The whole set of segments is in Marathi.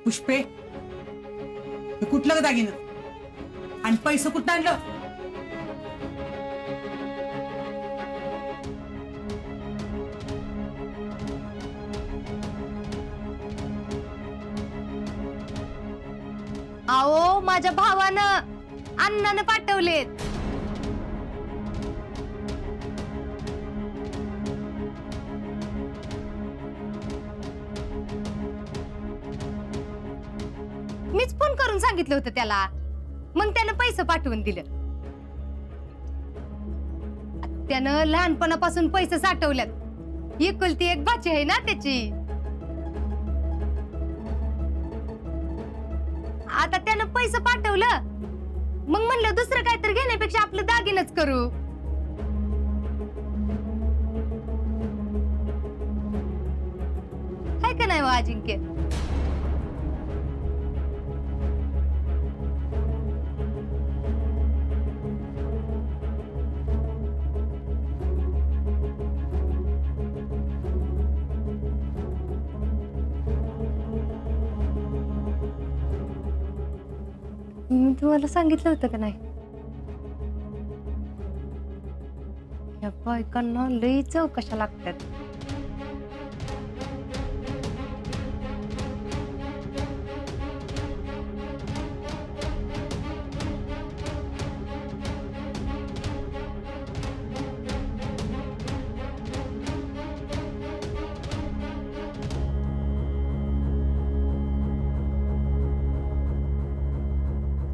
पुष्पे, हे कुठलं ग दागिनं आणि पैसे कुठं आणलं? आओ माझ्या भावानं अण्णानं पाठवलेत. मीच फोन करून सांगितलं होतं त्याला, मग त्यानं पैसे पाठवून दिलं. त्यानं लहानपणापासून पैसे साठवल्यात. एकुलती एक बाची आहे ना त्याची. आता त्यानं पैसे पाठवलं, मग म्हणलं दुसरं काहीतरी घेण्यापेक्षा आपलं दागिनच करू. हाय का नाही हो अजिंक्य? मी तुम्हाला सांगितलं होतं का नाही, या बायकांना लई चौकशा लागतात.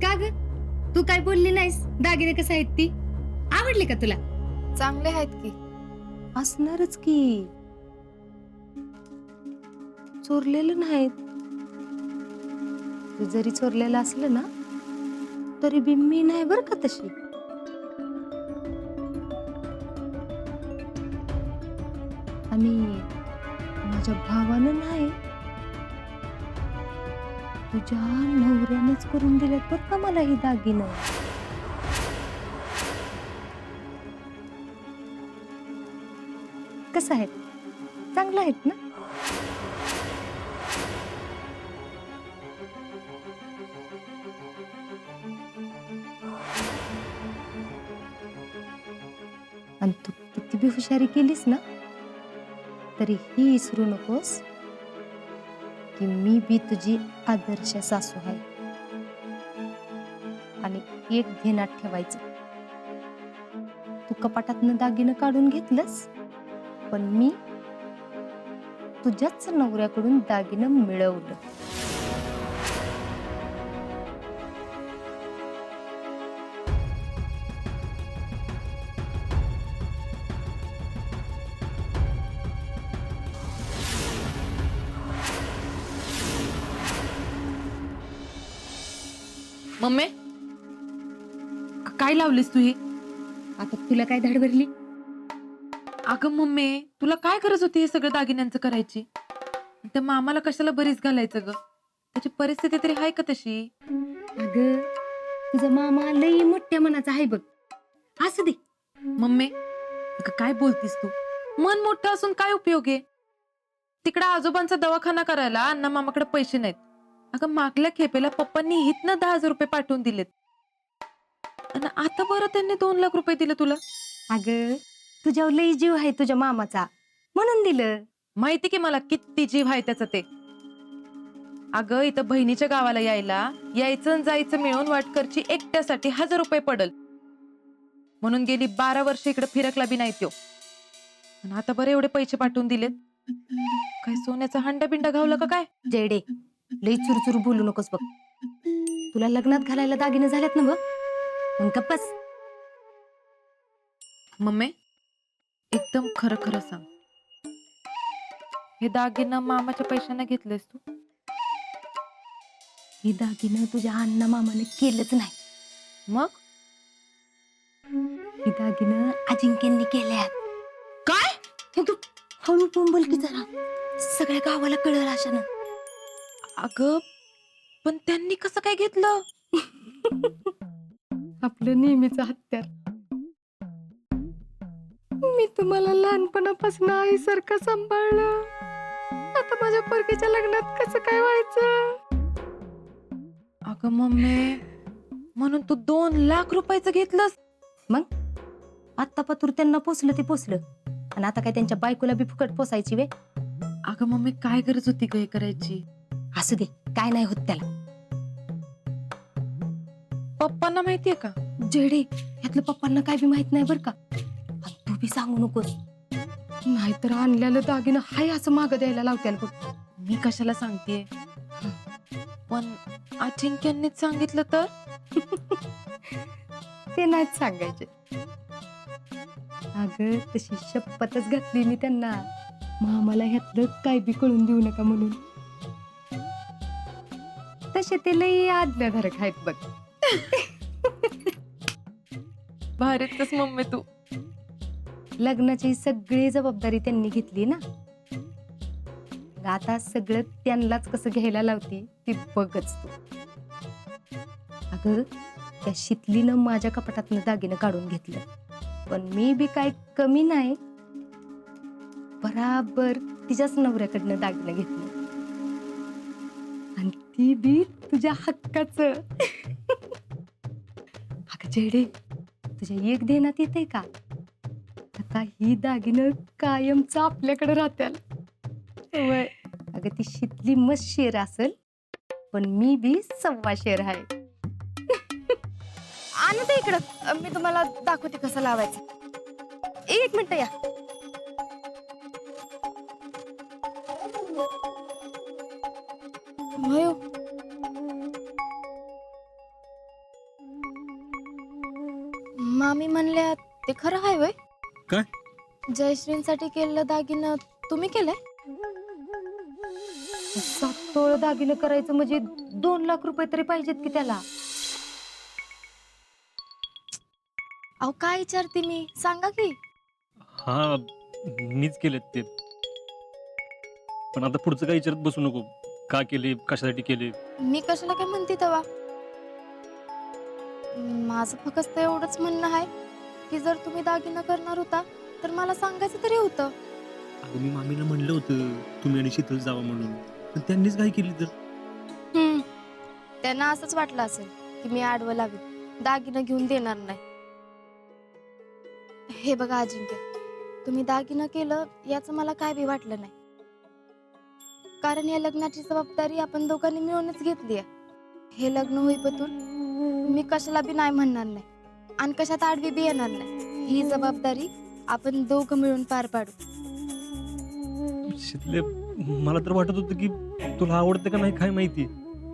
का ग, तू काय बोलली नाहीस? दागिने कसं आहेत ती आवडली का तुला? चांगले आहेत की. असणारच की, चोरलेलं नाहीत. तू जरी चोरलेलं असलं ना तरी बी मी नाही बर का तशी. आणि माझ्या भावानं नाही, तुझ्या नवऱ्यानेच करून दिलेत बर का मला ही दागिनं. कसं आहेत? चांगलं आहेत ना? आणि तू किती बी हुशारी केलीस ना तरी ही विसरू नकोस की मी बी तुझी आदर्श सासू आहे. आणि एक ध्यानात ठेवायचं, तू कपाटातनं दागिनं काढून घेतलंस, पण मी तुझ्याच नवऱ्याकडून दागिनं मिळवलं. मम्मी काय लावलीस तू ही? आता तुला काय धाड भरली? अगं मम्मी, तुला काय गरज होती हे सगळं दागिन्यांचं करायची? त्या मामाला कशाला बरीच घालायचं ग? त्याची परिस्थिती तरी आहे का तशी? अगं तुझा मामा लई मोठ्या मनाचा आहे बघ, असू दे. मम्मी अगं काय बोलतीस तू? मन मोठं असून काय उपयोग आहे? तिकडे आजोबांचा दवाखाना करायला अण्णा मामाकडे पैसे नाहीत. अगं मागल्या खेपेला पप्पांनी हितनं 10,000 रुपये पाठवून दिलेत, आणि आता बरं त्यांनी 2 लाख रुपये दिले तुला. अगं तुझ्यावर लई जीव आहे तुझ्या मामाचा, म्हणून दिलं. माहिती की मला किती जीव आहे त्याचं ते. अगं इथं बहिणीच्या गावाला यायचं आणि जायचं मिळून वाटकरची एकट्यासाठी 1,000 रुपये पडल म्हणून गेली 12 वर्ष इकडे फिरकला बी नाही त्यो. आणि आता बरं एवढे पैसे पाठवून दिलेत. काय सोन्याचा हंडा बिंडा घावला का काय? जेडे, लई चुरचुर बोलू नकोस बघ. तुला लग्नात घालायला दागिने झाल्यात ना बघ, मग गप्पच. मम्मी एकदम खरं खरं सांग, हे दागिना मामाच्या पैशाने घेतलेस तू? हे दागिनं तुझ्या अण्णा मामाने केलंच नाही. मग हे दागिनं अजिंक्यांनी केल्यात. काय? हे तू हळू बोंबल की जरा, सगळ्या गावाला कळलं अशानं. अगं पण त्यांनी कसं काय घेतलं? आपलं नेहमीच हत्यार. मी तुम्हाला लहानपणापासून आईसारखं सांभाळलं, आता माझ्या पोरगीच्या लग्नात कसं काय व्हायचं? अगं मम्मी, म्हणून तू 2 लाख रुपयाचं घेतलंस? मग आत्ता पतूर त्यांना पोचलं ते पोचलं, आणि आता काय त्यांच्या बायकोला बी फुकट पोसायची वे? अगं मम्मी, काय गरज होती ग हे करायची? असू दे, काय नाही होत त्याला. पप्पांना माहितीये का? जेडे, यातलं पप्पांना काय बी माहित नाही बर का, आणि तू बी सांगू नकोस, नाहीतर आणल्याला दागिनं हाय असं मागं द्यायला लावत्याल बघ. मी कशाला सांगतेय, पण अजिंक्यांनीच सांगितलं तर? ते नाहीच सांगायचे. अगं तशी शपथच घातली मी त्यांना, मामाला ह्यातलं काय बी कळून देऊ नका म्हणून. तसे ते लई आज्ञाधारक आहेत बघ. भारीच मम्मी तू. लग्नाची सगळी जबाबदारी त्यांनी घेतली ना, आता सगळं त्यांनाच कसं घ्यायला लावती ती बघच तू. अगं त्या शितलीनं माझ्या कपाटातनं दागिनं काढून घेतलं, पण मी बी काय कमी नाही, बराबर तिच्याच नवऱ्याकडनं दागिनं घेतलं, आणि ती बी तुझ्या हक्काचं. अगं जेडे, तुझ्या एक देण्यात येते का? आता ही दागिनं कायमच आपल्याकडे राहत्याल. वय, अगं ती शितली मस्त शेर असेल, पण मी बी 1.25 शेर आहे. आणू ते इकडं, मी तुम्हाला दाखवते कसं लावायचं. एक मिनिट या. भयो, मामी म्हणल्या ते खरं आहे वय? काय? जयश्रींसाठी केलेलं दागिनं तुम्ही केलंय? 7 तोळ दागिनं करायचं म्हणजे 2 लाख रुपये तरी पाहिजेत की त्याला. अहो काय विचारते मी, सांगा की. हा, मीच केलेत ते. पण आता पुढचं काय विचारत बसू नको, का केले, कशासाठी केले. मी कशाला काय म्हणते तेव्हा, माझं फक्त एवढंच म्हणणं आहे की जर तुम्ही दागिना करणार होता तर मला सांगायचं तरी होतं. अगं मी मामीला म्हणलं होतं तुम्ही आणि शीतल जावा म्हणून, पण त्यांनीच काय केली तर. त्यांना असंच वाटलं असेल की मी आडवं लावी, दागिना घेऊन देणार नाही. हे बघा अजिंक्य, तुम्ही दागिना केलं याचं मला काय बी वाटलं नाही, कारण या लग्नाची जबाबदारी आपण दोघांनी मिळूनच घेतली आहे. हे लग्न होईपर्यंत मी कशाला बी नाही म्हणणार नाही, आणि कशात आडवी बी येणार नाही. ही जबाबदारी आपण दोघं मिळून पार पाडू. शीतले, मला तर वाटत होतं की तुला आवडतं का नाही काय माहिती.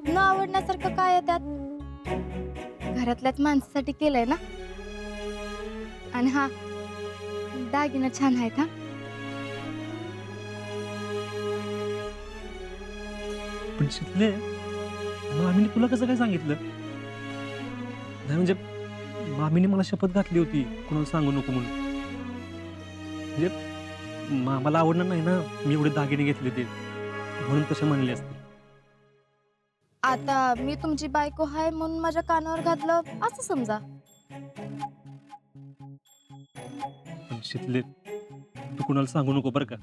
न आवडण्यासारखं काय आहे त्यात? घरातल्याच माणसासाठी केलंय ना. आणि हा दागिना छान आहेत. हा, पण शीतले, मामीने तुला कसं काय सांगितलं? नाही म्हणजे मामीने मला शपथ घातली होती कोणाला सांगू नको म्हणून. म्हणजे मला आवडणार नाही ना मी एवढे दागिने घेतले ते, म्हणून तसे म्हणले असते. आता मी तुमची बायको आहे म्हणून माझ्या कानावर घातलं असं समजा. पण शीतले, तू कुणाला सांगू नको बरं का.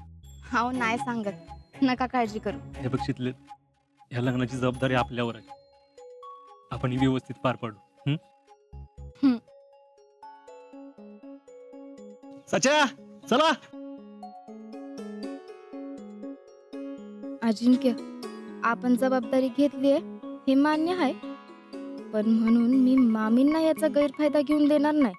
हो नाही सांगत, नका काळजी करू. हे बघ शीतले, ह्या लग्नाची जबाबदारी आपल्यावर आहे, आपण ही व्यवस्थित पार पाडू. सच्या, चला. अजिंक्य, आपण जबाबदारी घेतलीये हे मान्य आहे, पण म्हणून मी मामींना याचा गैरफायदा घेऊन देणार नाही.